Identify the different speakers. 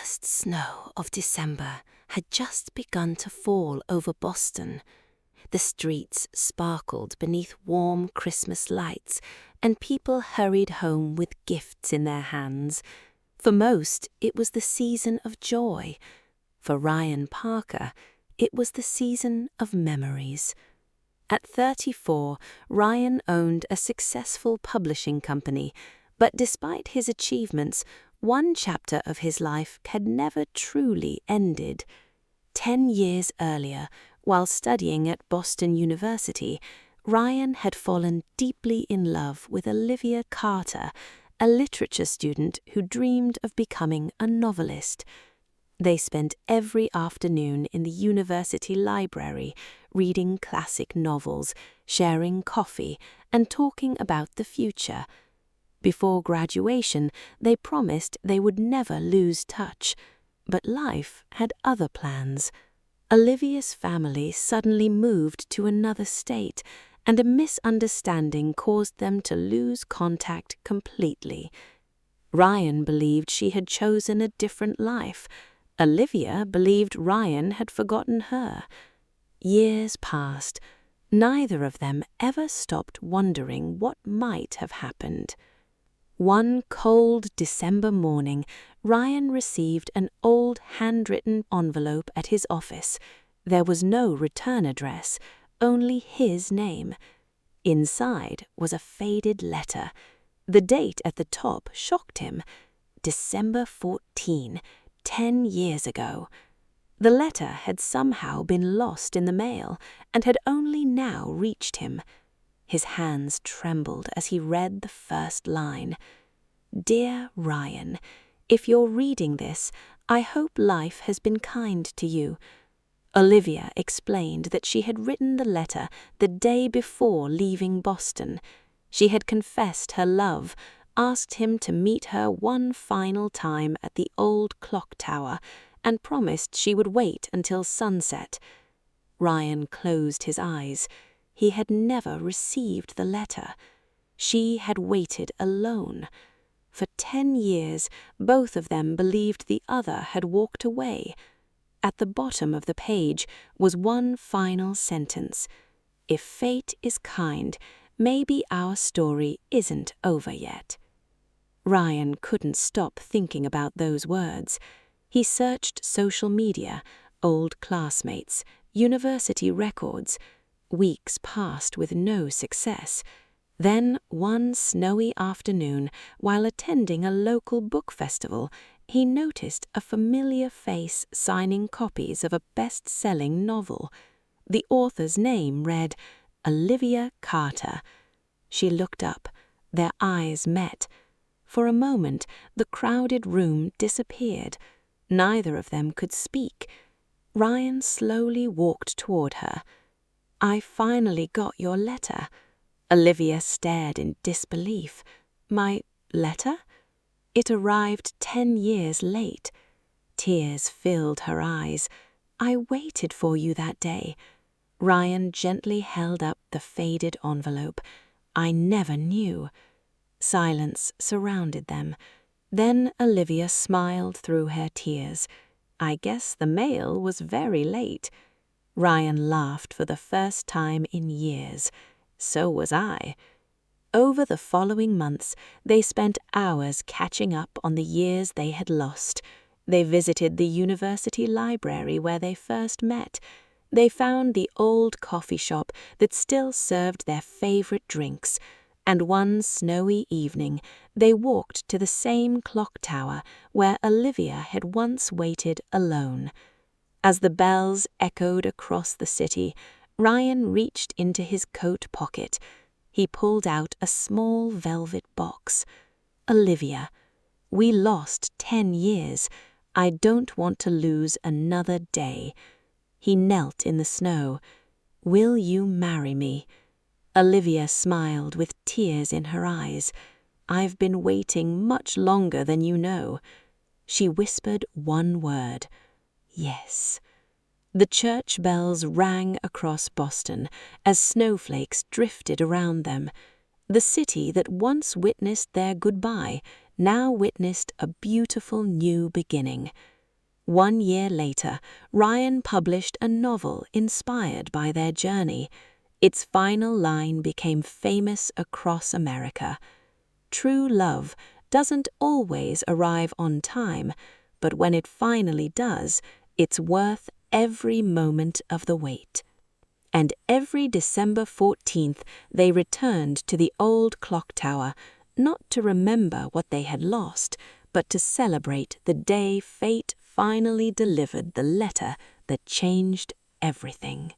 Speaker 1: first snow of December had just begun to fall over Boston. The streets sparkled beneath warm Christmas lights, and people hurried home with gifts in their hands. For most, it was the season of joy. For Ryan Parker, it was the season of memories. At 34, Ryan owned a successful publishing company, but despite his achievements, one chapter of his life had never truly ended. 10 years earlier, while studying at Boston University, Ryan had fallen deeply in love with Olivia Carter, a literature student who dreamed of becoming a novelist. They spent every afternoon in the university library, reading classic novels, sharing coffee, and talking about the future. Before graduation, they promised they would never lose touch. But life had other plans. Olivia's family suddenly moved to another state, and a misunderstanding caused them to lose contact completely. Ryan believed she had chosen a different life. Olivia believed Ryan had forgotten her. Years passed. Neither of them ever stopped wondering what might have happened. One cold December morning, Ryan received an old handwritten envelope at his office. There was no return address, only his name. Inside was a faded letter. The date at the top shocked him. December 14, 10 years ago. The letter had somehow been lost in the mail and had only now reached him. His hands trembled as he read the first line. Dear Ryan, if you're reading this, I hope life has been kind to you. Olivia explained that she had written the letter the day before leaving Boston. She had confessed her love, asked him to meet her one final time at the old clock tower, and promised she would wait until sunset. Ryan closed his eyes. He had never received the letter. She had waited alone. For 10 years, both of them believed the other had walked away. At the bottom of the page was one final sentence. If fate is kind, maybe our story isn't over yet. Ryan couldn't stop thinking about those words. He searched social media, old classmates, university records. Weeks passed with no success. Then, one snowy afternoon, while attending a local book festival, he noticed a familiar face signing copies of a best-selling novel. The author's name read Olivia Carter. She looked up. Their eyes met. For a moment, the crowded room disappeared. Neither of them could speak. Ryan slowly walked toward her. I finally got your letter. Olivia stared in disbelief. My letter? It arrived 10 years late. Tears filled her eyes. I waited for you that day. Ryan gently held up the faded envelope. I never knew. Silence surrounded them. Then Olivia smiled through her tears. I guess the mail was very late. Ryan laughed for the first time in years. So was I. Over the following months, they spent hours catching up on the years they had lost. They visited the university library where they first met. They found the old coffee shop that still served their favorite drinks. And one snowy evening, they walked to the same clock tower where Olivia had once waited alone. As the bells echoed across the city, Ryan reached into his coat pocket. He pulled out a small velvet box. Olivia, we lost 10 years. I don't want to lose another day. He knelt in the snow. Will you marry me? Olivia smiled with tears in her eyes. I've been waiting much longer than you know. She whispered one word. Yes. The church bells rang across Boston as snowflakes drifted around them. The city that once witnessed their goodbye now witnessed a beautiful new beginning. 1 year later, Ryan published a novel inspired by their journey. Its final line became famous across America. True love doesn't always arrive on time, but when it finally does, it's worth every moment of the wait. And every December 14th, they returned to the old clock tower, not to remember what they had lost, but to celebrate the day fate finally delivered the letter that changed everything.